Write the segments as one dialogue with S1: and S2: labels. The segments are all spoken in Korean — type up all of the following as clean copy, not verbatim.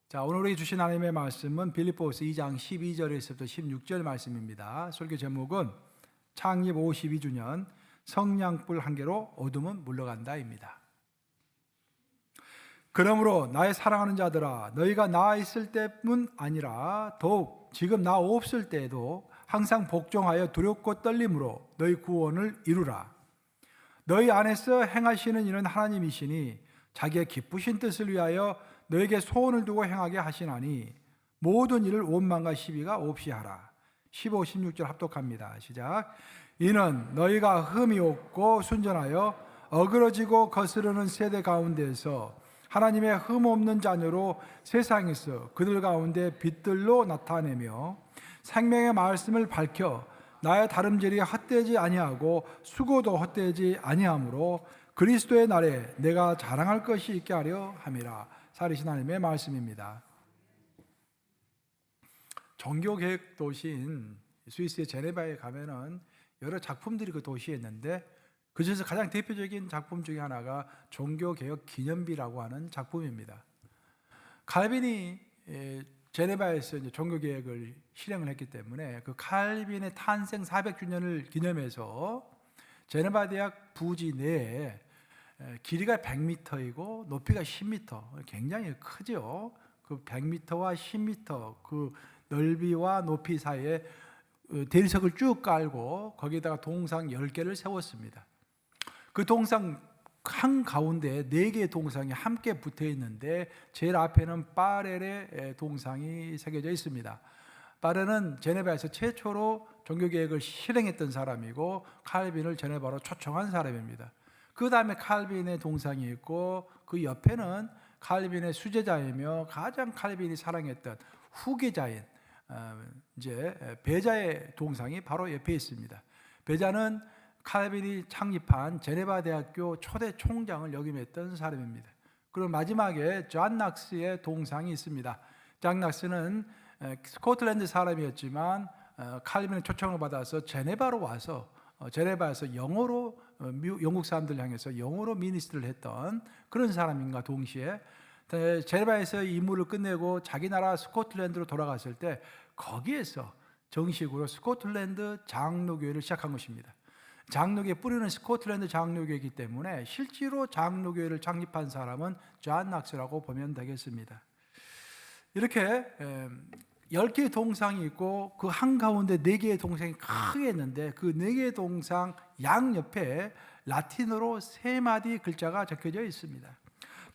S1: 자, 오늘 우리 주신 하나님의 말씀은 빌립보서 2장 12절에서부터 16절 말씀입니다. 설교 제목은 창립 52주년 성냥불 한 개로 어둠은 물러간다입니다. 그러므로 나의 사랑하는 자들아, 너희가 나 있을 때뿐 아니라 더욱 지금 나 없을 때에도 항상 복종하여 두렵고 떨림으로 너희 구원을 이루라. 너희 안에서 행하시는 이는 하나님이시니 자기의 기쁘신 뜻을 위하여 너에게 소원을 두고 행하게 하시나니 모든 일을 원망과 시비가 없이 하라. 15, 16절 합독합니다. 시작. 이는 너희가 흠이 없고 순전하여 어그러지고 거스르는 세대 가운데서 하나님의 흠 없는 자녀로 세상에서 그들 가운데 빛들로 나타내며 생명의 말씀을 밝혀 나의 다름질이 헛되지 아니하고 수고도 헛되지 아니하므로 그리스도의 날에 내가 자랑할 것이 있게 하려 함이라. 살으신 하나님의 말씀입니다. 종교개혁 도시인 스위스의 제네바에 가면은 여러 작품들이 그 도시에 있는데 그 중에서 가장 대표적인 작품 중에 하나가 종교개혁 기념비라고 하는 작품입니다. 칼빈이 제네바에서 이제 종교개혁을 실행을 했기 때문에 그 칼빈의 탄생 400주년을 기념해서 제네바 대학 부지 내에 길이가 100m이고 높이가 10m, 굉장히 크죠. 그 100m와 10m 그 넓이와 높이 사이에 대리석을 쭉 깔고 거기에다가 동상 10개를 세웠습니다. 그 동상 한가운데 4개의 동상이 함께 붙어 있는데 제일 앞에는 파렐의 동상이 새겨져 있습니다. 파렐은 제네바에서 최초로 종교개혁을 실행했던 사람이고 칼빈을 제네바로 초청한 사람입니다. 그 다음에 칼빈의 동상이 있고 그 옆에는 칼빈의 수제자이며 가장 칼빈이 사랑했던 후계자인 이제 베자의 동상이 바로 옆에 있습니다. 베자는 칼빈이 창립한 제네바 대학교 초대 총장을 역임했던 사람입니다. 그리고 마지막에 존 낙스의 동상이 있습니다. 존 낙스는 스코틀랜드 사람이었지만 칼빈의 초청을 받아서 제네바로 와서 제네바에서 영어로 영국 사람들 향해서 영어로 미니스트를 했던 그런 사람인가 동시에 제네바에서 임무를 끝내고 자기 나라 스코틀랜드로 돌아갔을 때 거기에서 정식으로 스코틀랜드 장로교회를 시작한 것입니다. 장로교회 뿌리는 스코틀랜드 장로교회이기 때문에 실제로 장로교회를 창립한 사람은 존 낙스라고 보면 되겠습니다. 이렇게 10개의 동상이 있고 그 한가운데 4개의 동상이 크게 있는데 그 4개의 동상 양옆에 라틴어로 3마디 글자가 적혀져 있습니다.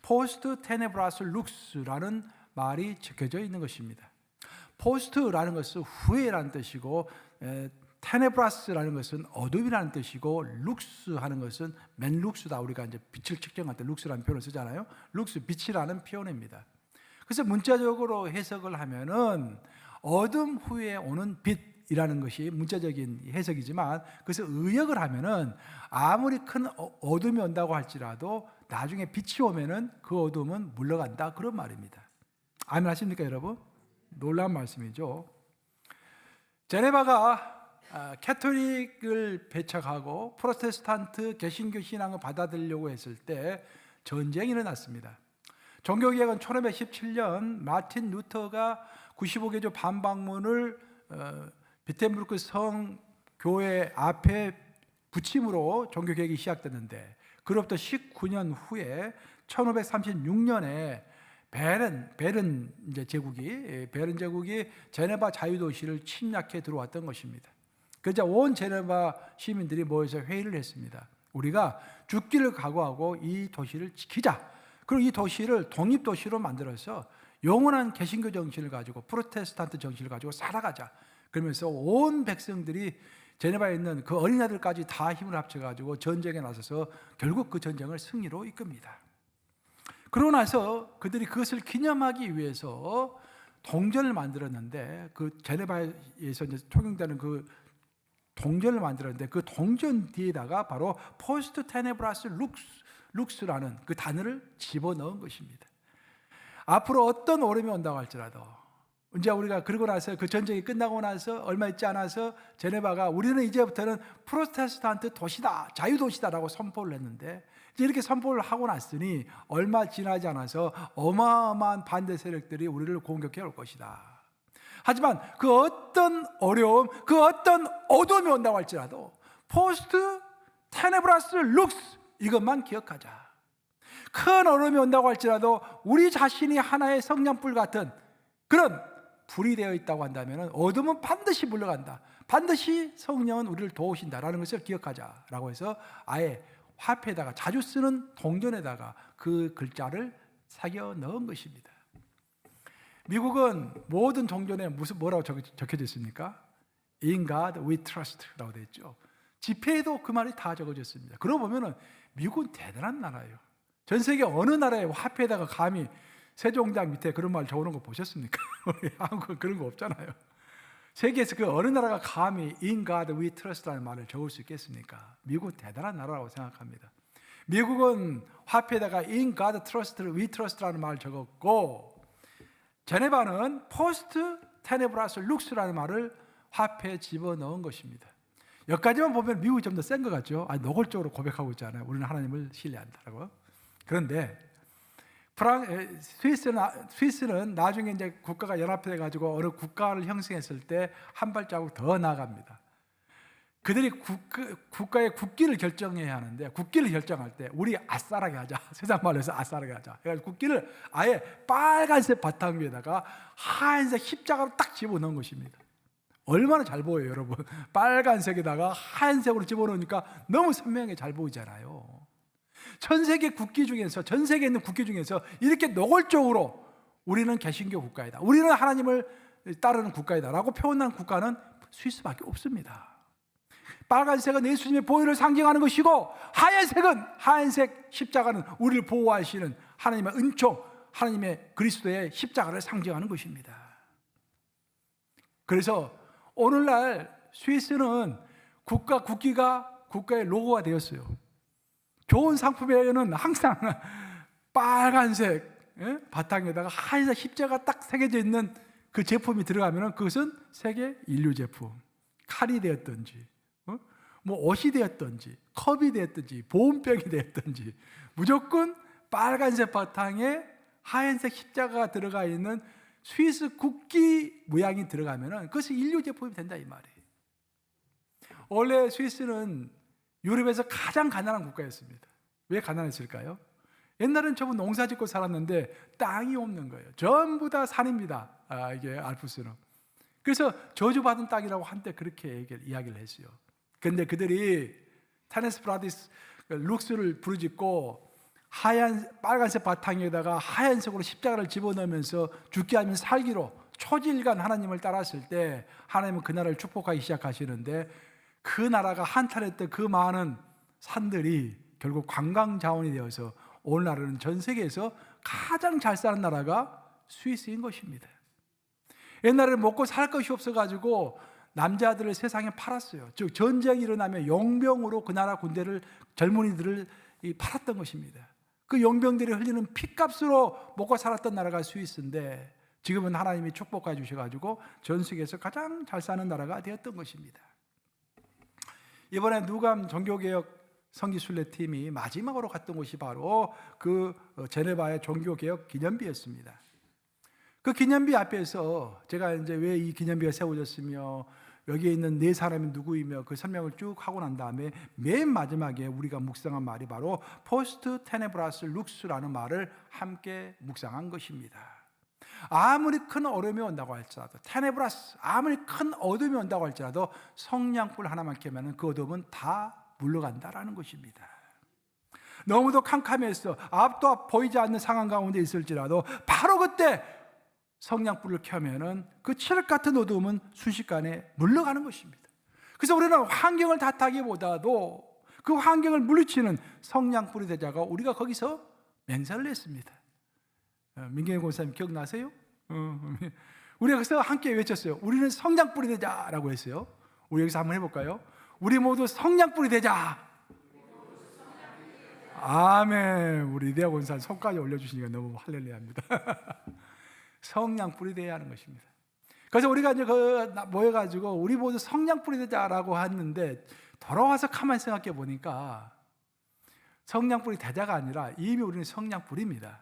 S1: 포스트 테네브라스 룩스라는 말이 적혀져 있는 것입니다. 포스트라는 것은 후에라는 뜻이고 테네브라스라는 것은 어둠이라는 뜻이고 룩스 하는 것은 맨룩스다. 우리가 이제 빛을 측정할 때 룩스라는 표현을 쓰잖아요. 룩스, 빛이라는 표현입니다. 그래서 문자적으로 해석을 하면은 어둠 후에 오는 빛이라는 것이 문자적인 해석이지만 그래서 의역을 하면은 아무리 큰 어둠이 온다고 할지라도 나중에 빛이 오면은 그 어둠은 물러간다 그런 말입니다. 아멘 하십니까 여러분? 놀라운 말씀이죠. 제네바가 캐톨릭을 배척하고 프로테스탄트 개신교 신앙을 받아들이려고 했을 때 전쟁이 일어났습니다. 종교개혁은 1517년 마틴 루터가 95개조 반박문을 비텐부르크 성교회 앞에 붙임으로 종교개혁이 시작됐는데 그로부터 19년 후에 1536년에 베른 제국이 제네바 자유도시를 침략해 들어왔던 것입니다. 그래서 온 제네바 시민들이 모여서 회의를 했습니다. 우리가 죽기를 각오하고 이 도시를 지키자. 그리고 이 도시를 독립도시로 만들어서 영원한 개신교 정신을 가지고 프로테스탄트 정신을 가지고 살아가자. 그러면서 온 백성들이 제네바에 있는 그 어린아이들까지 다 힘을 합쳐가지고 전쟁에 나서서 결국 그 전쟁을 승리로 이끕니다. 그러고 나서 그들이 그것을 기념하기 위해서 동전을 만들었는데 그 제네바에서 이제 통용되는 그 동전을 만들었는데 그 동전 뒤에다가 바로 포스트 테네브라스 룩스라는 그 단어를 집어넣은 것입니다. 앞으로 어떤 오름이 온다고 할지라도 이제 우리가 그러고 나서 그 전쟁이 끝나고 나서 얼마 있지 않아서 제네바가 우리는 이제부터는 프로테스탄트 도시다, 자유도시다라고 선포를 했는데, 이제 이렇게 선포를 하고 났으니 얼마 지나지 않아서 어마어마한 반대 세력들이 우리를 공격해 올 것이다. 하지만 그 어떤 어려움, 그 어떤 어둠이 온다고 할지라도 포스트 테네브라스 룩스, 이것만 기억하자. 큰 어려움이 온다고 할지라도 우리 자신이 하나의 성냥불 같은 그런 불이 되어 있다고 한다면 어둠은 반드시 물러간다. 반드시 성령은 우리를 도우신다라는 것을 기억하자라고 해서 아예 화폐에다가, 자주 쓰는 동전에다가 그 글자를 새겨 넣은 것입니다. 미국은 모든 동전에 뭐라고 적혀져 있습니까? In God we trust라고 되어 있죠. 지폐에도 그 말이 다 적어졌습니다. 그러고 보면은 미국은 대단한 나라예요. 전 세계 어느 나라의 화폐에다가 감히 세종대왕 밑에 그런 말 적어놓은 거 보셨습니까? 우리 한국은 그런 거 없잖아요. 세계에서 그 어느 나라가 감히 In God we trust라는 말을 적을 수 있겠습니까? 미국은 대단한 나라라고 생각합니다. 미국은 화폐에다가 In God we trust라는 말을 적었고, 제네바는 포스트 테네브라스 룩스라는 말을 화폐에 집어넣은 것입니다. 여기까지만 보면 미국이 좀 더 센 것 같죠? 노골적으로 고백하고 있잖아요. 우리는 하나님을 신뢰한다라고. 그런데 스위스는 나중에 이제 국가가 연합해 가지고 어느 국가를 형성했을 때 한 발자국 더 나아갑니다. 그들이 국가의 국기를 결정해야 하는데, 국기를 결정할 때 우리 아싸라게 하자. 세상 말로 해서 아싸라게 하자. 그래서 국기를 아예 빨간색 바탕 위에다가 하얀색 십자가로 딱 집어넣은 것입니다. 얼마나 잘 보여요, 여러분. 빨간색에다가 하얀색으로 집어넣으니까 너무 선명하게 잘 보이잖아요. 전 세계 국기 중에서, 전 세계에 있는 국기 중에서 이렇게 노골적으로 우리는 개신교 국가이다, 우리는 하나님을 따르는 국가이다 라고 표현한 국가는 스위스밖에 없습니다. 빨간색은 예수님의 보혈을 상징하는 것이고, 하얀색 십자가는 우리를 보호하시는 하나님의 은총, 하나님의 그리스도의 십자가를 상징하는 것입니다. 그래서 오늘날 스위스는 국기가 국가의 로고가 되었어요. 좋은 상품에는 항상 빨간색 바탕에다가 하얀색 십자가 딱 새겨져 있는 그 제품이 들어가면 그것은 세계 인류 제품. 칼이 되었든지, 뭐 옷이 되었든지, 컵이 되었든지, 보온병이 되었든지, 무조건 빨간색 바탕에 하얀색 십자가가 들어가 있는 스위스 국기 모양이 들어가면 그것이 인류 제품이 된다, 이 말이에요. 원래 스위스는 유럽에서 가장 가난한 국가였습니다. 왜 가난했을까요? 옛날엔 전부 농사 짓고 살았는데 땅이 없는 거예요. 전부 다 산입니다. 이게 알프스는. 그래서 저주받은 땅이라고 한때 그렇게 이야기를 했어요. 그런데 그들이 테네브라스 룩스를 부르짖고 빨간색 바탕에다가 하얀색으로 십자가를 집어넣으면서 죽게 하면 살기로 초질간 하나님을 따랐을 때 하나님은 그 나라를 축복하기 시작하시는데, 그 나라가 한탄했던 그 많은 산들이 결국 관광 자원이 되어서 오늘날은 전 세계에서 가장 잘 사는 나라가 스위스인 것입니다. 옛날에는 먹고 살 것이 없어가지고 남자들을 세상에 팔았어요. 즉 전쟁이 일어나면 용병으로 그 나라 군대를, 젊은이들을 팔았던 것입니다. 그 용병들이 흘리는 피값으로 먹고 살았던 나라가 스위스인데, 지금은 하나님이 축복해 주셔가지고 전 세계에서 가장 잘 사는 나라가 되었던 것입니다. 이번에 누감 종교개혁 성지순례팀이 마지막으로 갔던 곳이 바로 그 제네바의 종교개혁 기념비였습니다. 그 기념비 앞에서 제가 이제 왜 이 기념비가 세워졌으며 여기에 있는 네 사람이 누구이며 그 설명을 쭉 하고 난 다음에 맨 마지막에 우리가 묵상한 말이 바로 포스트 테네브라스 룩스라는 말을 함께 묵상한 것입니다. 아무리 큰 어려움이 온다고 할지라도, 테네브라스, 아무리 큰 어둠이 온다고 할지라도 성냥불 하나만 켜면 그 어둠은 다 물러간다라는 것입니다. 너무도 캄캄해서 앞도 앞 보이지 않는 상황 가운데 있을지라도 바로 그때 성냥불을 켜면은 그 칠흑 같은 어둠은 순식간에 물러가는 것입니다. 그래서 우리는 환경을 탓하기보다도 그 환경을 물리치는 성냥불이 되자가 우리가 거기서 맹세를 했습니다. 민경희 권사님 기억나세요? 우리가 그래서 함께 외쳤어요. 우리는 성냥불이 되자라고 했어요. 우리 여기서 한번 해볼까요? 우리 모두 성냥불이 되자. 아멘. 우리 이대하 권사님 손까지 올려주시니까 너무 할렐루야입니다. 성냥불이 되어야 하는 것입니다. 그래서 우리가 이제 모여가지고 우리 모두 성냥불이 되자라고 했는데 돌아와서 가만히 생각해 보니까 성냥불이 되자가 아니라 이미 우리는 성냥불입니다.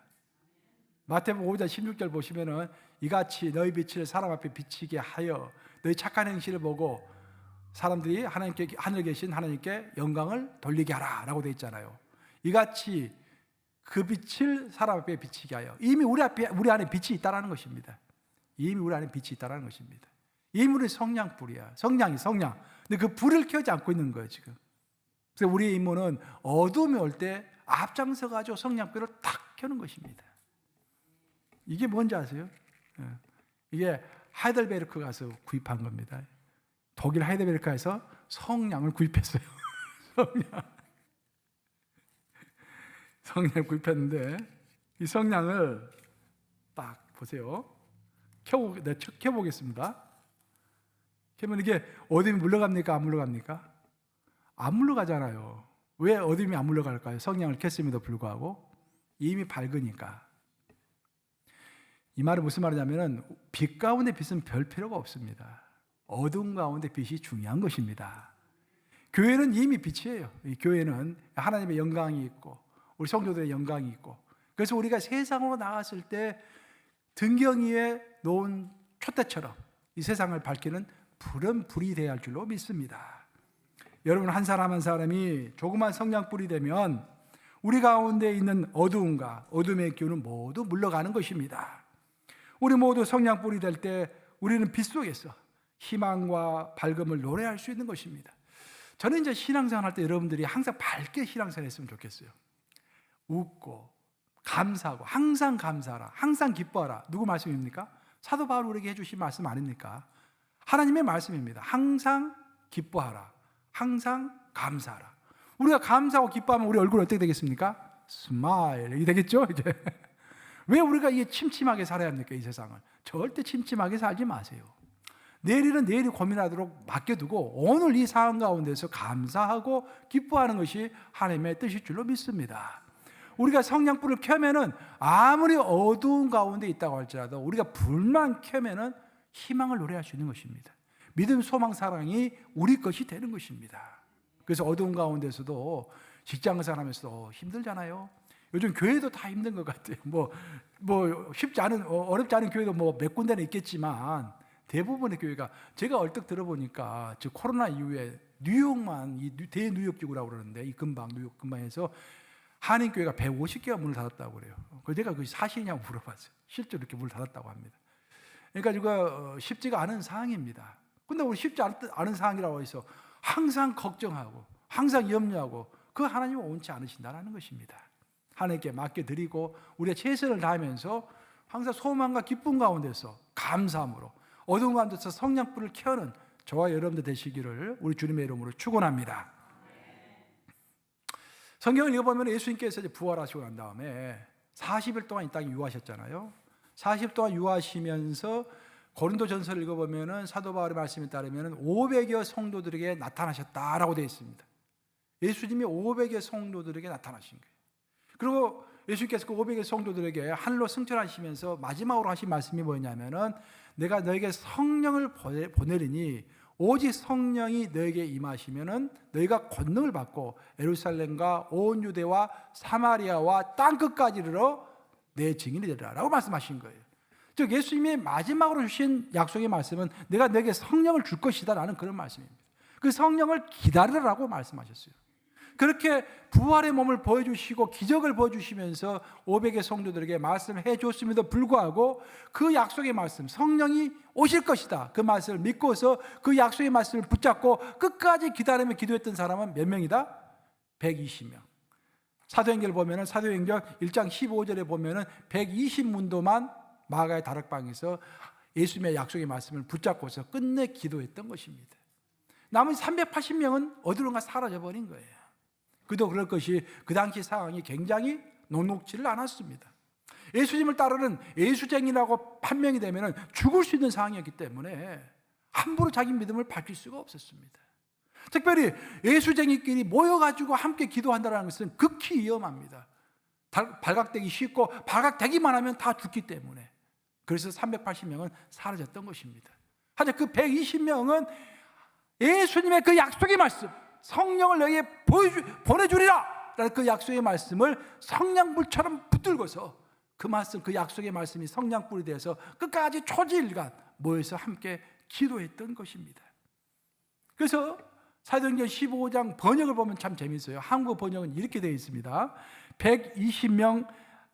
S1: 마태복음 5장 16절 보시면은 이같이 너희 빛을 사람 앞에 비치게 하여 너희 착한 행실을 보고 사람들이 하나님께 하늘에 계신 하나님께 영광을 돌리게 하라라고 되어 있잖아요. 이같이 그 빛을 사람 앞에 비치게 하여 이미 우리 안에 빛이 있다라는 것입니다. 이미 우리 안에 빛이 있다라는 것입니다. 이미 우리 성냥불이야. 성냥. 근데 그 불을 켜지 않고 있는 거예요 지금. 그래서 우리의 임무는 어둠이 올 때 앞장서 가지고 성냥불을 탁 켜는 것입니다. 이게 뭔지 아세요? 이게 하이델베르크 가서 구입한 겁니다. 독일 하이델베르크에서 성냥을 구입했어요. 성냥 구입했는데 이 성냥을 딱 보세요. 켜보겠습니다. 켜면 이게 어둠이 물러갑니까? 안 물러갑니까? 안 물러가잖아요. 왜 어둠이 안 물러갈까요? 성냥을 켰음에도 불구하고 이미 밝으니까. 이 말은 무슨 말이냐면은 빛 가운데 빛은 별 필요가 없습니다. 어둠 가운데 빛이 중요한 것입니다. 교회는 이미 빛이에요. 이 교회는 하나님의 영광이 있고 우리 성도들의 영광이 있고, 그래서 우리가 세상으로 나갔을 때 등경 위에 놓은 촛대처럼 이 세상을 밝히는 푸른 불이 되어야 할 줄로 믿습니다. 여러분, 한 사람 한 사람이 조그만 성냥불이 되면 우리 가운데 있는 어두움과 어둠의 기운은 모두 물러가는 것입니다. 우리 모두 성냥불이 될 때 우리는 빛 속에서 희망과 밝음을 노래할 수 있는 것입니다. 저는 이제 신앙생활 할 때 여러분들이 항상 밝게 신앙생활 했으면 좋겠어요. 웃고 감사하고 항상 감사하라, 항상 기뻐하라. 누구 말씀입니까? 사도 바울 우리에게 해주신 말씀 아닙니까? 하나님의 말씀입니다. 항상 기뻐하라, 항상 감사하라. 우리가 감사하고 기뻐하면 우리 얼굴 어떻게 되겠습니까? 스마일 이 되겠죠? 이제 왜 우리가 이게 침침하게 살아야 합니까? 이 세상을 절대 침침하게 살지 마세요. 내일은 내일이 고민하도록 맡겨두고 오늘 이 상황 가운데서 감사하고 기뻐하는 것이 하나님의 뜻일 줄로 믿습니다. 우리가 성냥불을 켜면은 아무리 어두운 가운데 있다고 할지라도 우리가 불만 켜면은 희망을 노래할 수 있는 것입니다. 믿음, 소망, 사랑이 우리 것이 되는 것입니다. 그래서 어두운 가운데서도 직장 생활하면서도 힘들잖아요. 요즘 교회도 다 힘든 것 같아요. 쉽지 않은, 어렵지 않은 교회도 몇 군데는 있겠지만 대부분의 교회가, 제가 얼핏 들어보니까 즉 코로나 이후에 뉴욕만, 이 대뉴욕지구라고 그러는데 이 뉴욕 근방에서 한인교회가 150개가 문을 닫았다고 그래요. 그래서 제가 그게 사실이냐고 물어봤어요. 실제로 이렇게 문을 닫았다고 합니다. 그러니까 이거 쉽지가 않은 상황입니다. 근데 우리 쉽지 않은 상황이라고 해서 항상 걱정하고 항상 염려하고 그 하나님은 원치 않으신다는 것입니다. 하나님께 맡겨드리고 우리가 최선을 다하면서 항상 소망과 기쁨 가운데서 감사함으로 어두운 가운데서 성냥불을 켜는 저와 여러분들 되시기를 우리 주님의 이름으로 축원합니다. 성경을 읽어보면 예수님께서 이제 부활하시고 난 다음에 40일 동안 이 땅에 유하셨잖아요. 40일 동안 유하시면서 고린도전서를 읽어보면 사도 바울의 말씀에 따르면 500여 성도들에게 나타나셨다라고 되어 있습니다. 예수님이 500여 성도들에게 나타나신 거예요. 그리고 예수님께서 그 500여 성도들에게 하늘로 승천하시면서 마지막으로 하신 말씀이 뭐냐면은 내가 너에게 성령을 보내리니 오직 성령이 너에게 임하시면은 너희가 권능을 받고 예루살렘과 온 유대와 사마리아와 땅끝까지 이르러 내 증인이 되리라라고 말씀하신 거예요. 즉 예수님이 마지막으로 주신 약속의 말씀은 내가 너에게 성령을 줄 것이다라는 그런 말씀입니다. 그 성령을 기다리라고 말씀하셨어요. 그렇게 부활의 몸을 보여주시고 기적을 보여주시면서 500의 성도들에게 말씀해 줬음에도 불구하고 그 약속의 말씀, 성령이 오실 것이다, 그 말씀을 믿고서 그 약속의 말씀을 붙잡고 끝까지 기다리며 기도했던 사람은 몇 명이다? 120명. 사도행전을 보면 사도행전 1장 15절에 보면 120문도만 마가의 다락방에서 예수님의 약속의 말씀을 붙잡고서 끝내 기도했던 것입니다. 나머지 380명은 어디론가 사라져버린 거예요. 그도 그럴 것이 그 당시 상황이 굉장히 녹록지를 않았습니다. 예수님을 따르는 예수쟁이라고 판명이 되면 죽을 수 있는 상황이었기 때문에 함부로 자기 믿음을 밝힐 수가 없었습니다. 특별히 예수쟁이끼리 모여가지고 함께 기도한다는 것은 극히 위험합니다. 발각되기 쉽고 발각되기만 하면 다 죽기 때문에. 그래서 380명은 사라졌던 것입니다. 하자 그 120명은 예수님의 그 약속의 말씀, 성령을 너희에게 보내주리라 라는 그 약속의 말씀을 성냥불처럼 붙들고서 그 말씀, 그 약속의 말씀이 성냥불이 되어서 끝까지 초지일간 모여서 함께 기도했던 것입니다. 그래서 사도행전 15장 번역을 보면 참 재미있어요. 한국 번역은 이렇게 되어 있습니다. 120명,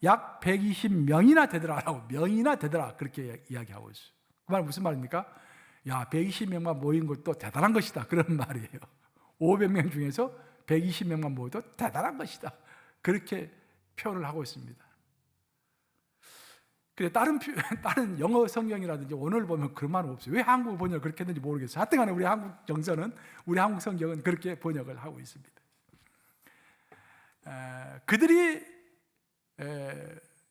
S1: 약 120명이나 되더라라고, 명이나 되더라 그렇게 이야기하고 있어요. 그 말은 무슨 말입니까? 야, 120명만 모인 것도 대단한 것이다 그런 말이에요. 500명 중에서 120명만 모여도 대단한 것이다 그렇게 표현을 하고 있습니다. 그래, 다른 영어 성경이라든지 오늘 보면 그런 말은 없어요. 왜 한국 번역을 그렇게 했는지 모르겠어요. 하여튼간에 우리 한국 정서는, 우리 한국 성경은 그렇게 번역을 하고 있습니다. 그들이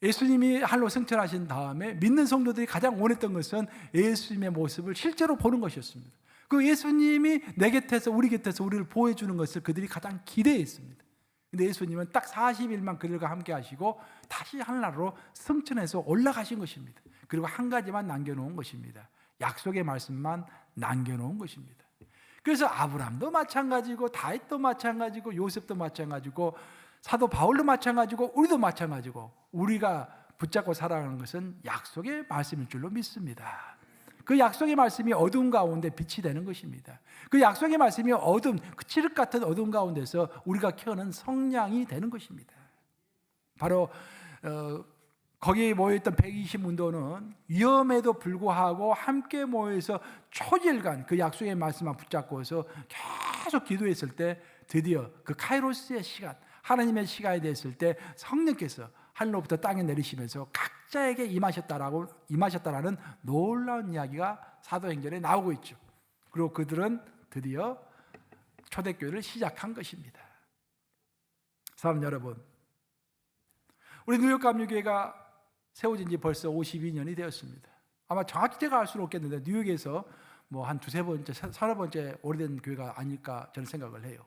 S1: 예수님이 할로 승천하신 다음에 믿는 성도들이 가장 원했던 것은 예수님의 모습을 실제로 보는 것이었습니다. 그 예수님이 내 곁에서, 우리 곁에서 우리를 보여주는 것을 그들이 가장 기대했습니다. 근데 예수님은 딱 40일만 그들과 함께 하시고 다시 하늘나라로 승천해서 올라가신 것입니다. 그리고 한 가지만 남겨놓은 것입니다. 약속의 말씀만 남겨놓은 것입니다. 그래서 아브라함도 마찬가지고, 다윗도 마찬가지고, 요셉도 마찬가지고, 사도 바울도 마찬가지고, 우리도 마찬가지고, 우리가 붙잡고 살아가는 것은 약속의 말씀일 줄로 믿습니다. 그 약속의 말씀이 어두운 가운데 빛이 되는 것입니다. 그 약속의 말씀이 그 칠흑 같은 어두운 가운데서 우리가 켜는 성냥이 되는 것입니다. 바로 거기에 모여있던 120문도는 위험에도 불구하고 함께 모여서 초일간 그 약속의 말씀만 붙잡고서 계속 기도했을 때 드디어 그 카이로스의 시간, 하나님의 시간이 됐을 때 성령께서 하늘로부터 땅에 내리시면서 각자에게 임하셨다라는 놀라운 이야기가 사도행전에 나오고 있죠. 그리고 그들은 드디어 초대교회를 시작한 것입니다. 사랑하는 여러분, 우리 뉴욕 감리교회가 세워진 지 벌써 52년이 되었습니다. 아마 정확히 제가 알 수는 없겠는데 뉴욕에서 뭐 한 두세 번째, 서너 번째 오래된 교회가 아닐까 저는 생각을 해요.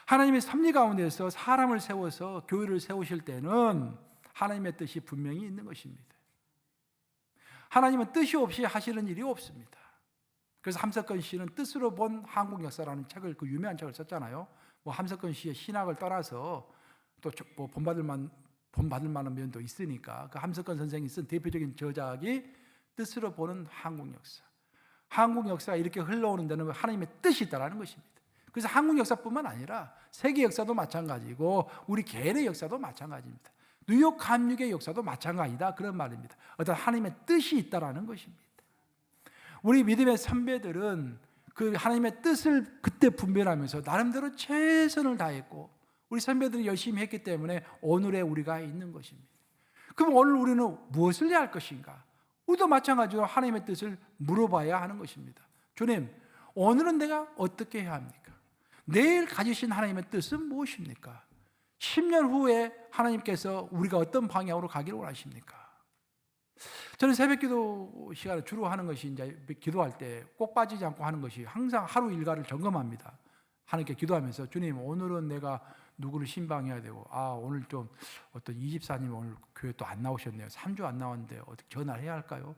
S1: 하나님의 섭리 가운데서 사람을 세워서 교회를 세우실 때는 하나님의 뜻이 분명히 있는 것입니다. 하나님은 뜻이 없이 하시는 일이 없습니다. 그래서 함석헌 씨는 뜻으로 본 한국 역사라는 책을, 그 유명한 책을 썼잖아요. 뭐 함석헌 씨의 신학을 떠나서 또 뭐 본받을 만한 면도 있으니까 그 함석헌 선생이 쓴 대표적인 저작이 뜻으로 보는 한국 역사. 한국 역사가 이렇게 흘러오는 데는 하나님의 뜻이 있다는 것입니다. 그래서 한국 역사뿐만 아니라 세계 역사도 마찬가지고 우리 개인의 역사도 마찬가지입니다. 뉴욕 감리교의 역사도 마찬가지다 그런 말입니다. 어떤 하나님의 뜻이 있다라는 것입니다. 우리 믿음의 선배들은 그 하나님의 뜻을 그때 분별하면서 나름대로 최선을 다했고 우리 선배들이 열심히 했기 때문에 오늘의 우리가 있는 것입니다. 그럼 오늘 우리는 무엇을 해야 할 것인가? 우리도 마찬가지로 하나님의 뜻을 물어봐야 하는 것입니다. 주님, 오늘은 내가 어떻게 해야 합니까? 내일 가지신 하나님의 뜻은 무엇입니까? 10년 후에 하나님께서 우리가 어떤 방향으로 가기를 원하십니까? 저는 새벽기도 시간에 주로 하는 것이 이제 기도할 때 꼭 빠지지 않고 하는 것이 항상 하루 일과를 점검합니다. 하나님께 기도하면서 주님, 오늘은 내가 누구를 신방해야 되고, 오늘 좀 어떤 이집사님 오늘 교회 또 안 나오셨네요. 3주 안 나왔는데 어떻게 전화를 해야 할까요?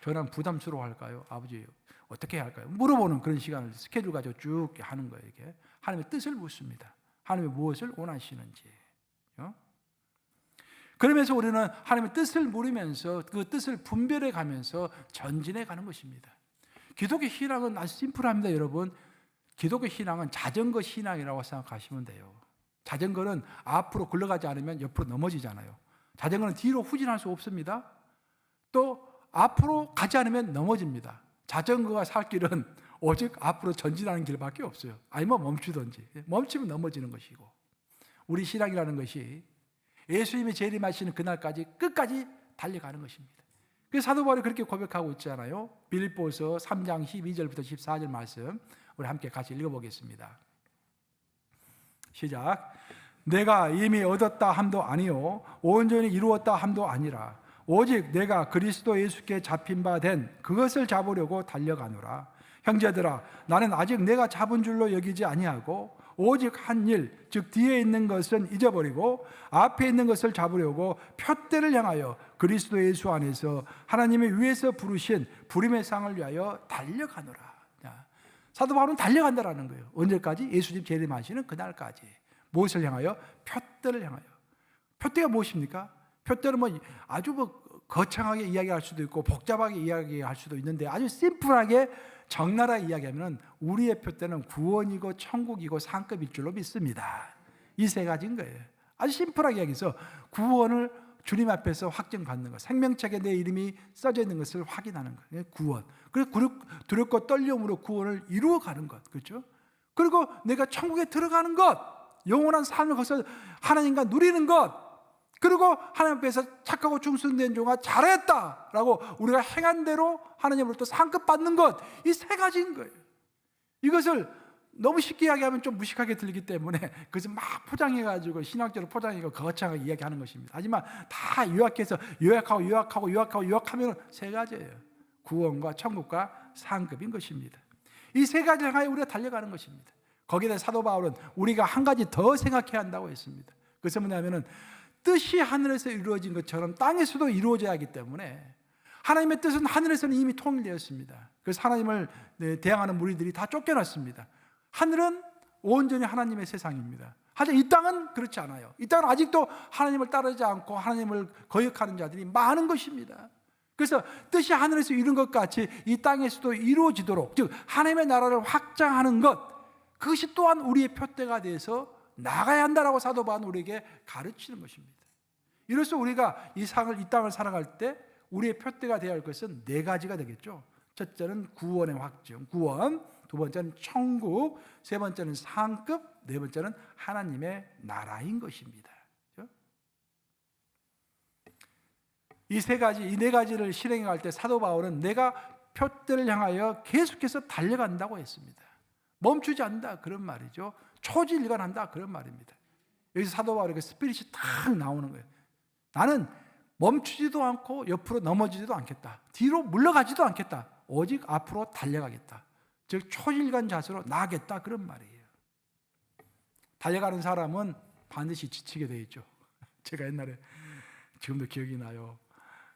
S1: 전화는 부담스러워할까요? 아버지 어떻게 해야 할까요? 물어보는 그런 시간을 스케줄 가지고 쭉 하는 거예요. 이게 하나님의 뜻을 묻습니다. 하나님의 무엇을 원하시는지. 그러면서 우리는 하나님의 뜻을 물으면서 그 뜻을 분별해 가면서 전진해 가는 것입니다. 기독교 신앙은 아주 심플합니다, 여러분. 기독교 신앙은 자전거 신앙이라고 생각하시면 돼요. 자전거는 앞으로 굴러가지 않으면 옆으로 넘어지잖아요. 자전거는 뒤로 후진할 수 없습니다. 또 앞으로 가지 않으면 넘어집니다. 자전거가 살 길은 오직 앞으로 전진하는 길밖에 없어요. 아니면 멈추든지. 멈추면 넘어지는 것이고, 우리 신앙이라는 것이 예수님이 재림하시는 그날까지 끝까지 달려가는 것입니다. 그래서 사도 바울이 그렇게 고백하고 있잖아요. 빌립보서 3장 12절부터 14절 말씀 우리 함께 같이 읽어보겠습니다. 시작. 내가 이미 얻었다 함도 아니요 온전히 이루었다 함도 아니라 오직 내가 그리스도 예수께 잡힌 바 된 그것을 잡으려고 달려가노라. 형제들아, 나는 아직 내가 잡은 줄로 여기지 아니하고 오직 한 일, 즉 뒤에 있는 것은 잊어버리고 앞에 있는 것을 잡으려고 표대를 향하여 그리스도 예수 안에서 하나님의 위에서 부르신 부름의 상을 위하여 달려가노라. 사도 바울은 달려간다라는 거예요. 언제까지? 예수님 재림하시는 그날까지. 무엇을 향하여? 표대를 향하여. 표대가 무엇입니까? 표대는 아주 거창하게 이야기할 수도 있고 복잡하게 이야기할 수도 있는데 아주 심플하게 적나라하게 이야기하면 우리의 표대는 구원이고 천국이고 상급일 줄로 믿습니다. 이 세 가지인 거예요. 아주 심플하게 이야기해서 구원을 주님 앞에서 확증받는 것, 생명책에 내 이름이 써져 있는 것을 확인하는 것, 구원. 그리고 두렵고 떨림으로 구원을 이루어가는 것, 그렇죠? 그리고 내가 천국에 들어가는 것, 영원한 삶을 거기서 하나님과 누리는 것, 그리고 하나님 앞에서 착하고 충성된 종아 잘했다라고 우리가 행한 대로 하나님으로부터 상급 받는 것, 이 세 가지인 거예요. 이것을 너무 쉽게 이야기하면 좀 무식하게 들리기 때문에 그것을 막 포장해가지고 신학적으로 포장해서 거창하게 이야기하는 것입니다. 하지만 다 요약하면 세 가지예요. 구원과 천국과 상급인 것입니다. 이 세 가지를 향하여 우리가 달려가는 것입니다. 거기에 대해 사도 바울은 우리가 한 가지 더 생각해야 한다고 했습니다. 그것은 뭐냐면은 뜻이 하늘에서 이루어진 것처럼 땅에서도 이루어져야 하기 때문에 하나님의 뜻은 하늘에서는 이미 통일되었습니다. 그래서 하나님을 대항하는 무리들이 다 쫓겨났습니다. 하늘은 온전히 하나님의 세상입니다. 하지만 이 땅은 그렇지 않아요. 이 땅은 아직도 하나님을 따르지 않고 하나님을 거역하는 자들이 많은 것입니다. 그래서 뜻이 하늘에서 이룬 것 같이 이 땅에서도 이루어지도록, 즉 하나님의 나라를 확장하는 것, 그것이 또한 우리의 표대가 돼서 나가야 한다라고 사도 바울은 우리에게 가르치는 것입니다. 이로써 우리가 이 땅을 살아갈 때 우리의 표대가 되어야 할 것은 네 가지가 되겠죠. 첫째는 구원의 확증, 구원. 두 번째는 천국, 세 번째는 상급, 네 번째는 하나님의 나라인 것입니다. 이 세 가지, 이 네 가지를 실행해 갈 때 사도 바울은 내가 표대를 향하여 계속해서 달려간다고 했습니다. 멈추지 않는다 그런 말이죠. 초지일관한다 그런 말입니다. 여기서 사도 바울의 그 스피릿이 탁 나오는 거예요. 나는 멈추지도 않고 옆으로 넘어지지도 않겠다. 뒤로 물러가지도 않겠다. 오직 앞으로 달려가겠다. 즉 초일관 자세로 나아가겠다 그런 말이에요. 달려가는 사람은 반드시 지치게 돼 있죠. 제가 옛날에 지금도 기억이 나요.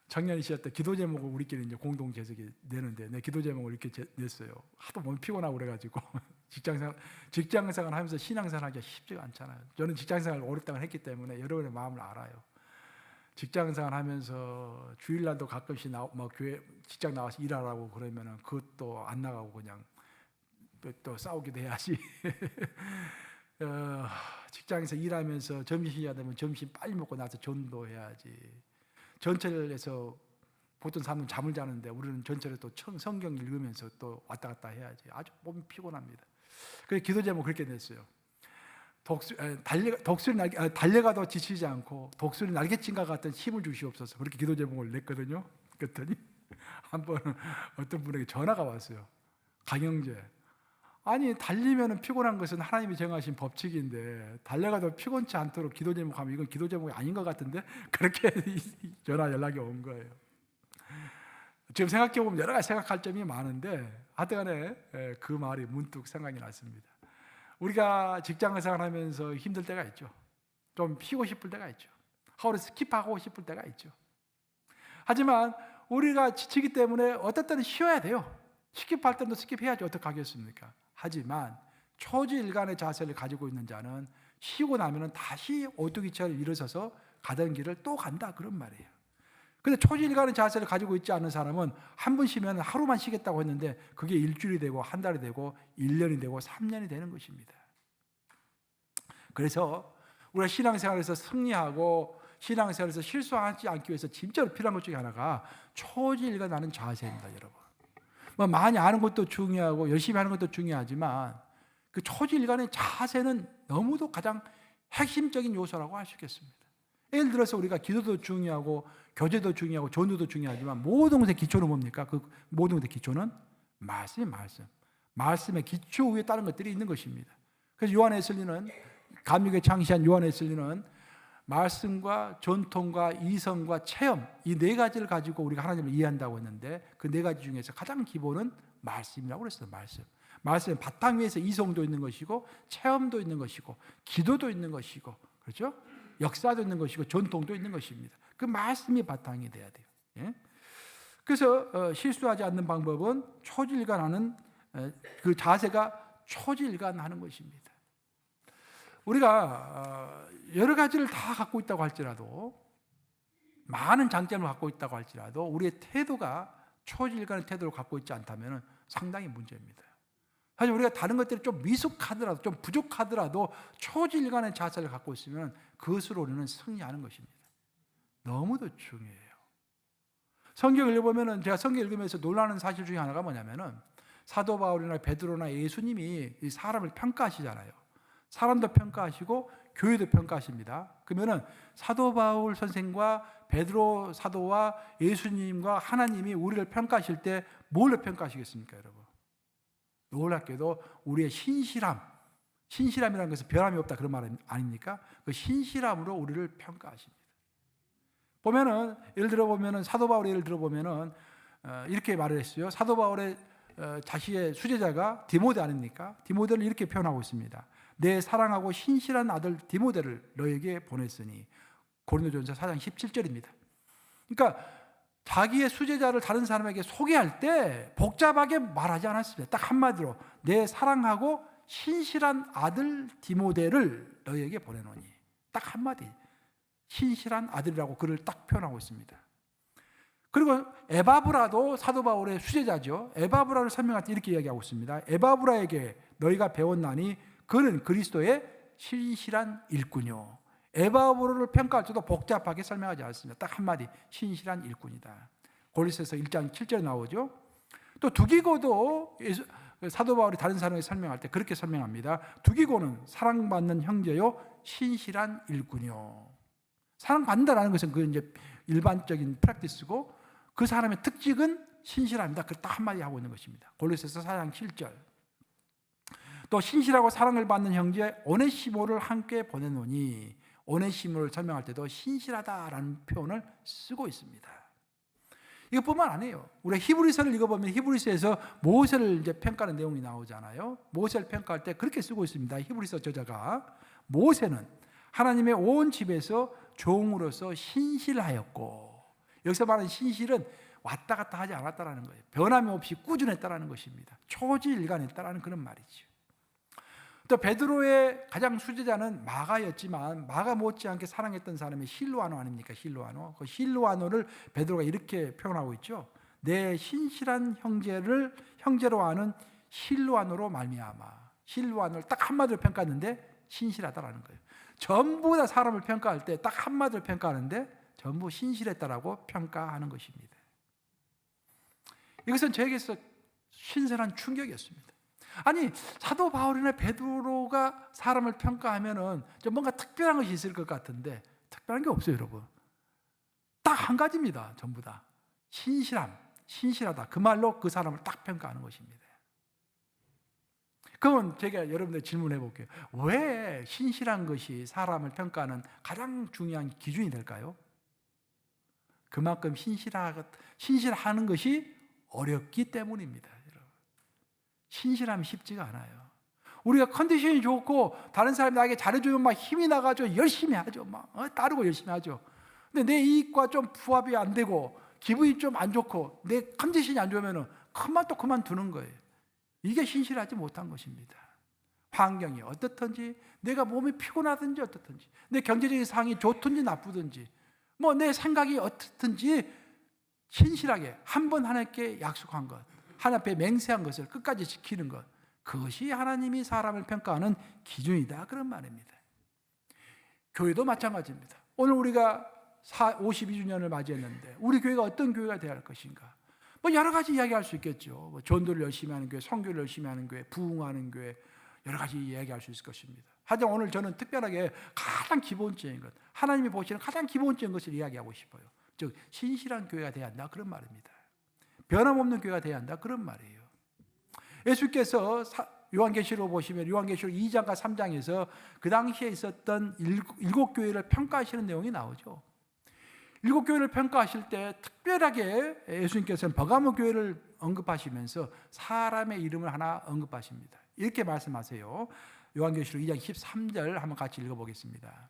S1: 작년 시절 때 기도 제목을 우리끼리 이제 공동 제석이 내는데 내 기도 제목을 이렇게 냈어요. 하도 몸이 피곤하고 그래가지고 직장생활 하면서 신앙생활 하기가 쉽지가 않잖아요. 저는 직장생활 오랫동안 했기 때문에 여러분의 마음을 알아요. 직장생활 하면서 주일날도 가끔씩 교회 직장 나와서 일하라고 그러면은 그것도 안 나가고 그냥 또 싸우기도 해야지. 직장에서 일하면서 점심시간 되면 점심 빨리 먹고 나서 전도해야지. 전철에서 보통 사람은 잠을 자는데 우리는 전철에 또 성경 읽으면서 또 왔다 갔다 해야지. 아주 몸이 피곤합니다. 그래서 기도 제목 그렇게 냈어요. 달려가도 지치지 않고 독수리 날개친과 같은 힘을 주시옵소서. 그렇게 기도 제목을 냈거든요. 그랬더니 한 번 어떤 분에게 전화가 왔어요. 강영재, 아니 달리면 피곤한 것은 하나님이 정하신 법칙인데 달려가도 피곤치 않도록 기도 제목하면 이건 기도 제목이 아닌 것 같은데 그렇게 전화 연락이 온 거예요. 지금 생각해보면 여러 가지 생각할 점이 많은데 하여튼간에 그 말이 문득 생각이 났습니다. 우리가 직장 생활하면서 힘들 때가 있죠. 좀 쉬고 싶을 때가 있죠. 하루를 스킵하고 싶을 때가 있죠. 하지만 우리가 지치기 때문에 어떨 때는 쉬어야 돼요. 스킵할 때도 스킵해야지 어떻게 하겠습니까? 하지만 초지일관의 자세를 가지고 있는 자는 쉬고 나면 다시 오뚜기처럼 일어서서 가던 길을 또 간다 그런 말이에요. 근데 초지일관의 자세를 가지고 있지 않은 사람은 한 번 쉬면 하루만 쉬겠다고 했는데 그게 일주일이 되고 한 달이 되고 1년이 되고 3년이 되는 것입니다. 그래서 우리가 신앙생활에서 승리하고 신앙생활에서 실수하지 않기 위해서 진짜로 필요한 것 중에 하나가 초지일관하는 자세입니다, 여러분. 많이 아는 것도 중요하고 열심히 하는 것도 중요하지만 그 초지일관의 자세는 너무도 가장 핵심적인 요소라고 할 수 있겠습니다. 예를 들어서 우리가 기도도 중요하고 교제도 중요하고 전도도 중요하지만 모든 것의 기초는 뭡니까? 그 모든 것의 기초는 말씀의 기초 위에 다른 것들이 있는 것입니다. 그래서 요한 웨슬리는 감리교에 창시한 요한 웨슬리는 말씀과 전통과 이성과 체험 이 네 가지를 가지고 우리가 하나님을 이해한다고 했는데 그 네 가지 중에서 가장 기본은 말씀이라고 그랬어요. 말씀 바탕 위에서 이성도 있는 것이고 체험도 있는 것이고 기도도 있는 것이고 그렇죠? 역사도 있는 것이고 전통도 있는 것입니다. 그 말씀이 바탕이 돼야 돼요. 예? 그래서 실수하지 않는 방법은 초지일관하는 그 자세가 초지일관하는 것입니다. 우리가 여러 가지를 다 갖고 있다고 할지라도, 많은 장점을 갖고 있다고 할지라도 우리의 태도가 초지일관의 태도를 갖고 있지 않다면 상당히 문제입니다. 사실 우리가 다른 것들이 좀 미숙하더라도, 좀 부족하더라도 초지일관의 자세를 갖고 있으면 그것으로 우리는 승리하는 것입니다. 너무도 중요해요. 성경을 읽어보면, 제가 성경 읽으면서 놀라는 사실 중에 하나가 뭐냐면은, 사도 바울이나 베드로나 예수님이 이 사람을 평가하시잖아요. 사람도 평가하시고 교회도 평가하십니다. 그러면은 사도 바울 선생과 베드로 사도와 예수님과 하나님이 우리를 평가하실 때 뭘로 평가하시겠습니까, 여러분? 놀랍게도 우리의 신실함이라는 것은 변함이 없다, 그런 말 아닙니까? 그 신실함으로 우리를 평가하십니다. 보면은, 예를 들어보면은, 사도 바울의 예를 들어보면은 이렇게 말을 했어요. 사도 바울의 자신의 수제자가 디모데 아닙니까? 디모데를 이렇게 표현하고 있습니다. 내 사랑하고 신실한 아들 디모데를 너에게 보냈으니. 고린도전서 4장 17절입니다. 그러니까 자기의 수제자를 다른 사람에게 소개할 때 복잡하게 말하지 않았습니다. 딱 한마디로 내 사랑하고 신실한 아들 디모데를 너에게 보내노니. 딱 한마디, 신실한 아들이라고 그를 딱 표현하고 있습니다. 그리고 에바브라도 사도 바울의 수제자죠. 에바브라를 설명할 때 이렇게 이야기하고 있습니다. 에바브라에게 너희가 배웠나니 그는 그리스도의 신실한 일꾼이요. 에바브라를 평가할 때도 복잡하게 설명하지 않습니다. 딱 한마디, 신실한 일꾼이다. 골로새서 1장 7절에 나오죠. 또 두기고도 사도 바울이 다른 사람에게 설명할 때 그렇게 설명합니다. 두기고는 사랑받는 형제요 신실한 일꾼이요. 사랑받는다라는 것은 그 이제 일반적인 프랙티스고, 그 사람의 특징은 신실합니다. 그 딱 한마디 하고 있는 것입니다. 골로새서 4장 7절. 또 신실하고 사랑을 받는 형제 오네시모를 함께 보내노니, 오네시모를 설명할 때도 신실하다라는 표현을 쓰고 있습니다. 이것뿐만 아니에요. 우리가 히브리서를 읽어보면 히브리서에서 모세를 이제 평가하는 내용이 나오잖아요. 모세를 평가할 때 그렇게 쓰고 있습니다. 히브리서 저자가 모세는 하나님의 온 집에서 종으로서 신실하였고, 여기서 말하는 신실은 왔다 갔다 하지 않았다라는 거예요. 변함이 없이 꾸준했다라는 것입니다. 초지일관했다라는 그런 말이죠. 또 베드로의 가장 수제자는 마가였지만 마가 못지않게 사랑했던 사람이 실로아노 아닙니까? 실로아노. 그 실로아노를 베드로가 이렇게 표현하고 있죠. 내 신실한 형제를 형제로 아는 실로아노로 말미암아. 실로아노를 딱 한마디로 평가했는데 신실하다라는 거예요. 전부 다 사람을 평가할 때 딱 한마디로 평가하는데 전부 신실했다라고 평가하는 것입니다. 이것은 저에게서 신선한 충격이었습니다. 아니, 사도 바울이나 베드로가 사람을 평가하면은 좀 뭔가 특별한 것이 있을 것 같은데 특별한 게 없어요, 여러분. 딱 한 가지입니다. 전부 다 신실하다. 그 말로 그 사람을 딱 평가하는 것입니다. 그러면 제가 여러분들 질문해 볼게요. 왜 신실한 것이 사람을 평가하는 가장 중요한 기준이 될까요? 그만큼 신실하는 것이 어렵기 때문입니다. 여러분. 신실함이 쉽지가 않아요. 우리가 컨디션이 좋고 다른 사람이 나에게 잘해주면 막 힘이 나가지고 열심히 하죠. 막 따르고 열심히 하죠. 근데 내 이익과 좀 부합이 안 되고 기분이 좀 안 좋고 내 컨디션이 안 좋으면 그만두는 거예요. 이게 신실하지 못한 것입니다. 환경이 어떻든지, 내가 몸이 피곤하든지 어떻든지, 내 경제적인 상황이 좋든지 나쁘든지, 뭐 내 생각이 어떻든지 신실하게 한 번 하나님께 약속한 것, 하나님 앞에 맹세한 것을 끝까지 지키는 것, 그것이 하나님이 사람을 평가하는 기준이다, 그런 말입니다. 교회도 마찬가지입니다. 오늘 우리가 52주년을 맞이했는데 우리 교회가 어떤 교회가 되어야 할 것인가? 뭐 여러 가지 이야기할 수 있겠죠. 뭐 전도를 열심히 하는 교회, 선교를 열심히 하는 교회, 부흥하는 교회, 여러 가지 이야기할 수 있을 것입니다. 하지만 오늘 저는 특별하게 가장 기본적인 것, 하나님이 보시는 가장 기본적인 것을 이야기하고 싶어요. 즉 신실한 교회가 되어야 한다, 그런 말입니다. 변함없는 교회가 되어야 한다, 그런 말이에요. 예수께서 요한계시록 보시면 요한계시록 2장과 3장에서 그 당시에 있었던 일곱 교회를 평가하시는 내용이 나오죠. 일곱 교회를 평가하실 때 특별하게 예수님께서는 버가모 교회를 언급하시면서 사람의 이름을 하나 언급하십니다. 이렇게 말씀하세요. 요한계시록 2장 13절 한번 같이 읽어보겠습니다.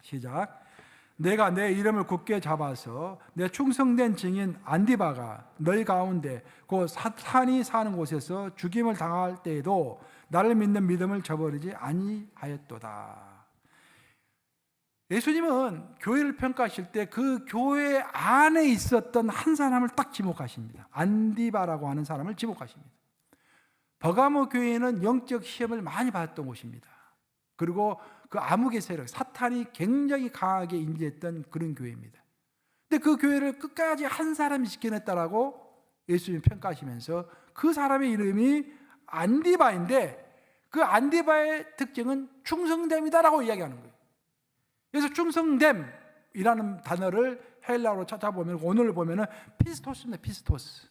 S1: 시작. 내가 내 이름을 굳게 잡아서 내 충성된 증인 안디바가 너희 가운데 그 사탄이 사는 곳에서 죽임을 당할 때에도 나를 믿는 믿음을 저버리지 아니하였도다. 예수님은 교회를 평가하실 때 그 교회 안에 있었던 한 사람을 딱 지목하십니다. 안디바라고 하는 사람을 지목하십니다. 버가모 교회는 영적 시험을 많이 받았던 곳입니다. 그리고 그 암흑의 세력, 사탄이 굉장히 강하게 임재했던 그런 교회입니다. 근데 그 교회를 끝까지 한 사람이 지켜냈다라고 예수님이 평가하시면서 그 사람의 이름이 안디바인데 그 안디바의 특징은 충성됨이다라고 이야기하는 거예요. 그래서 충성됨이라는 단어를 헬라어로 찾아보면 오늘 보면은 피스토스입니다. 피스토스.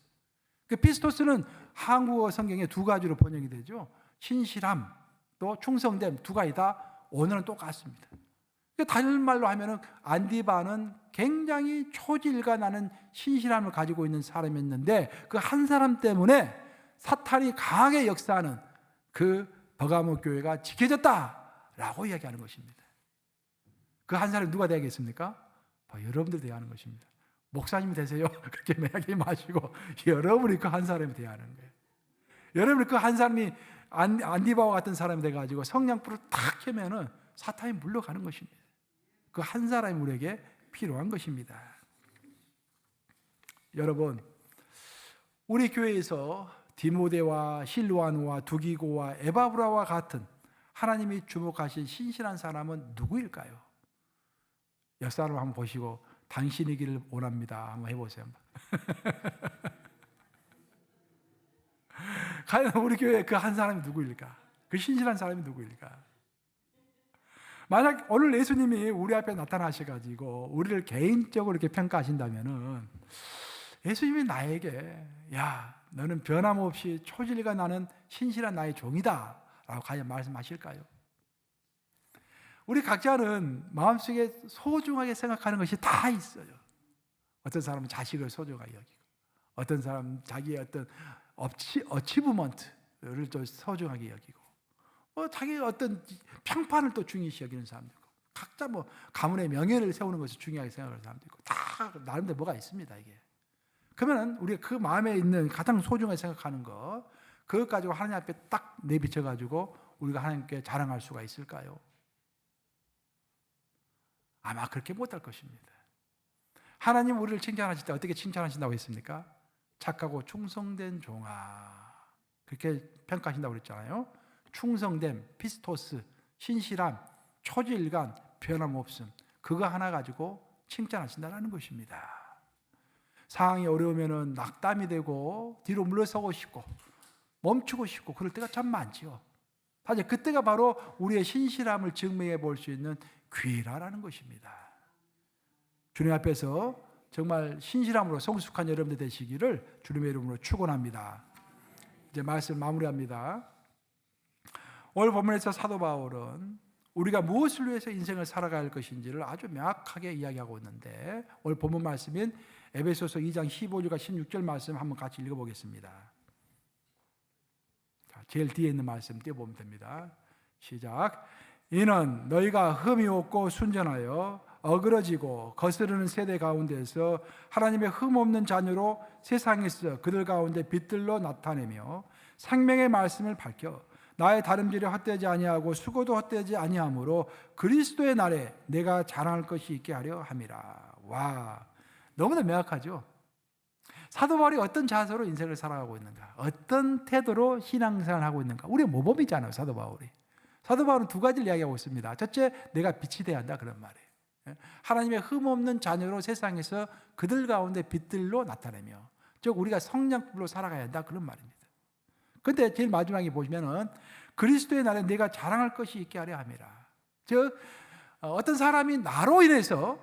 S1: 그 피스토스는 한국어 성경에 두 가지로 번역이 되죠. 신실함 또 충성됨 두 가지 다 오늘은 똑같습니다. 다른 말로 하면은 안디바는 굉장히 초지일가 나는 신실함을 가지고 있는 사람이었는데 그 한 사람 때문에 사탄이 강하게 역사하는 그 버가모 교회가 지켜졌다라고 이야기하는 것입니다. 그 한 사람이 누가 되겠습니까? 여러분들 되어야 하는 것입니다. 목사님이 되세요. 그렇게 매하지 마시고 여러분이 그 한 사람이 되어야 하는 거예요. 여러분이 그 한 사람이 안디바와 같은 사람이 돼가지고 성냥불을 탁 켜면은 사탄이 물러가는 것입니다. 그 한 사람이 우리에게 필요한 것입니다. 여러분, 우리 교회에서 디모데와 실로아노와 두기고와 에바브라와 같은 하나님이 주목하신 신실한 사람은 누구일까요? 옆 사람 한번 보시고 당신이기를 원합니다. 한번 해보세요. 과연 우리 교회 그 한 사람이 누구일까? 그 신실한 사람이 누구일까? 만약 오늘 예수님이 우리 앞에 나타나셔가지고 우리를 개인적으로 이렇게 평가하신다면은 예수님이 나에게 야 너는 변함없이 초질과 나는 신실한 나의 종이다 라고 과연 말씀하실까요? 우리 각자는 마음속에 소중하게 생각하는 것이 다 있어요. 어떤 사람은 자식을 소중하게 여기고 어떤 사람은 자기의 어떤 어치브먼트를 또 소중하게 여기고 자기의 어떤 평판을 또 중요시 여기는 사람도 있고 각자 뭐 가문의 명예를 세우는 것을 중요하게 생각하는 사람도 있고 다 나름대로 뭐가 있습니다. 이게 그러면 우리가 그 마음에 있는 가장 소중하게 생각하는 것 그것 가지고 하나님 앞에 딱 내비쳐 가지고 우리가 하나님께 자랑할 수가 있을까요? 아마 그렇게 못할 것입니다. 하나님 우리를 칭찬하실 때 어떻게 칭찬하신다고 했습니까? 착하고 충성된 종아 그렇게 평가하신다고 그랬잖아요. 충성됨, 피스토스, 신실함, 초지일관, 변함없음 그거 하나 가지고 칭찬하신다는 것입니다. 상황이 어려우면 낙담이 되고 뒤로 물러서고 싶고 멈추고 싶고 그럴 때가 참 많지요. 사실 그때가 바로 우리의 신실함을 증명해 볼 수 있는 기회라는 것입니다. 주님 앞에서 정말 신실함으로 성숙한 여러분들 되시기를 주님의 이름으로 축원합니다. 이제 말씀 마무리합니다. 오늘 본문에서 사도 바울은 우리가 무엇을 위해서 인생을 살아갈 것인지를 아주 명확하게 이야기하고 있는데 오늘 본문 말씀인 에베소서 2장 15절과 16절 말씀 한번 같이 읽어보겠습니다. 자, 제일 뒤에 있는 말씀 띄워보면 됩니다. 시작. 이는 너희가 흠이 없고 순전하여 어그러지고 거스르는 세대 가운데서 하나님의 흠 없는 자녀로 세상에서 그들 가운데 빛들로 나타내며 생명의 말씀을 밝혀 나의 다름질이 헛되지 아니하고 수고도 헛되지 아니하므로 그리스도의 날에 내가 자랑할 것이 있게 하려 함이라. 와, 너무나 명확하죠. 사도 바울이 어떤 자세로 인생을 살아가고 있는가, 어떤 태도로 신앙생활을 하고 있는가, 우리의 모범이잖아요. 사도 바울이. 사도 바울은 두 가지를 이야기하고 있습니다. 첫째, 내가 빛이 되어야 한다 그런 말이에요. 하나님의 흠없는 자녀로 세상에서 그들 가운데 빛들로 나타내며, 즉 우리가 성령불로 살아가야 한다 그런 말입니다. 그런데 제일 마지막에 보시면은 그리스도의 날에 내가 자랑할 것이 있게 하려 함이라. 즉 어떤 사람이 나로 인해서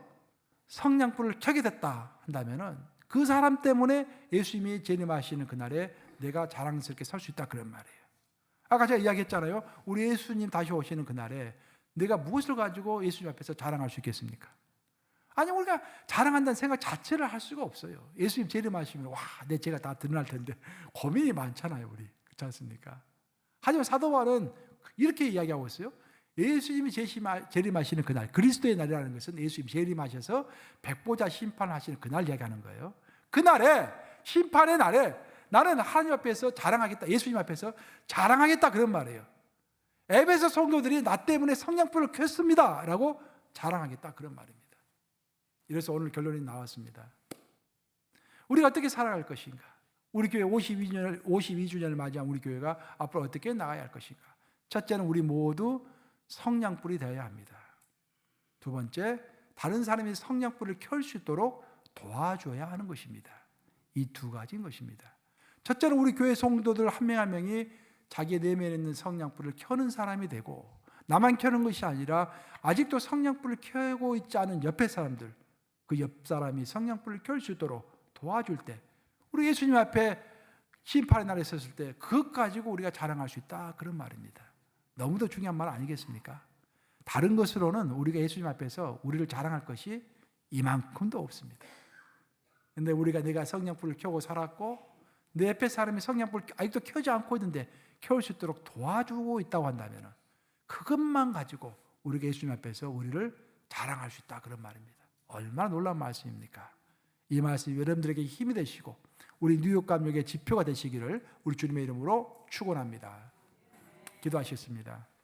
S1: 성령불을 켜게 됐다 한다면은 그 사람 때문에 예수님이 재림하시는 그날에 내가 자랑스럽게 설 수 있다 그런 말이에요. 아까 제가 이야기했잖아요. 우리 예수님 다시 오시는 그날에 내가 무엇을 가지고 예수님 앞에서 자랑할 수 있겠습니까? 아니 우리가 자랑한다는 생각 자체를 할 수가 없어요. 예수님 재림하시면 와, 내 죄가 다 드러날 텐데 고민이 많잖아요. 우리 그렇지 않습니까? 하지만 사도 바울은 이렇게 이야기하고 있어요. 예수님이 재림하시는 그날, 그리스도의 날이라는 것은 예수님이 재림하셔서 백보자 심판하시는 그날 이야기하는 거예요. 그날에, 심판의 날에 나는 하나님 앞에서 자랑하겠다, 예수님 앞에서 자랑하겠다, 그런 말이에요. 에베소 성도들이 나 때문에 성냥불을 켰습니다 라고 자랑하겠다, 그런 말입니다. 이래서 오늘 결론이 나왔습니다. 우리가 어떻게 살아갈 것인가? 우리 교회 52주년을 맞이한 우리 교회가 앞으로 어떻게 나가야 할 것인가? 첫째는 우리 모두 성냥불이 되어야 합니다. 두 번째, 다른 사람이 성냥불을 켤 수 있도록 도와줘야 하는 것입니다. 이 두 가지인 것입니다. 첫째는 우리 교회 성도들 한 명 한 명이 자기 내면에 있는 성냥불을 켜는 사람이 되고, 나만 켜는 것이 아니라 아직도 성냥불을 켜고 있지 않은 옆에 사람들, 그 옆 사람이 성냥불을 켤 수 있도록 도와줄 때, 우리 예수님 앞에 심판의 날에 섰을 때 그것 가지고 우리가 자랑할 수 있다, 그런 말입니다. 너무도 중요한 말 아니겠습니까? 다른 것으로는 우리가 예수님 앞에서 우리를 자랑할 것이 이만큼도 없습니다. 근데 내가 성냥불을 켜고 살았고 내 옆에 사람이 성냥불을 아직도 켜지 않고 있는데 켜올 수 있도록 도와주고 있다고 한다면 그것만 가지고 우리가 예수님 앞에서 우리를 자랑할 수 있다, 그런 말입니다. 얼마나 놀라운 말씀입니까? 이 말씀이 여러분들에게 힘이 되시고 우리 뉴욕 감역의 지표가 되시기를 우리 주님의 이름으로 축원합니다. 기도하시겠습니다.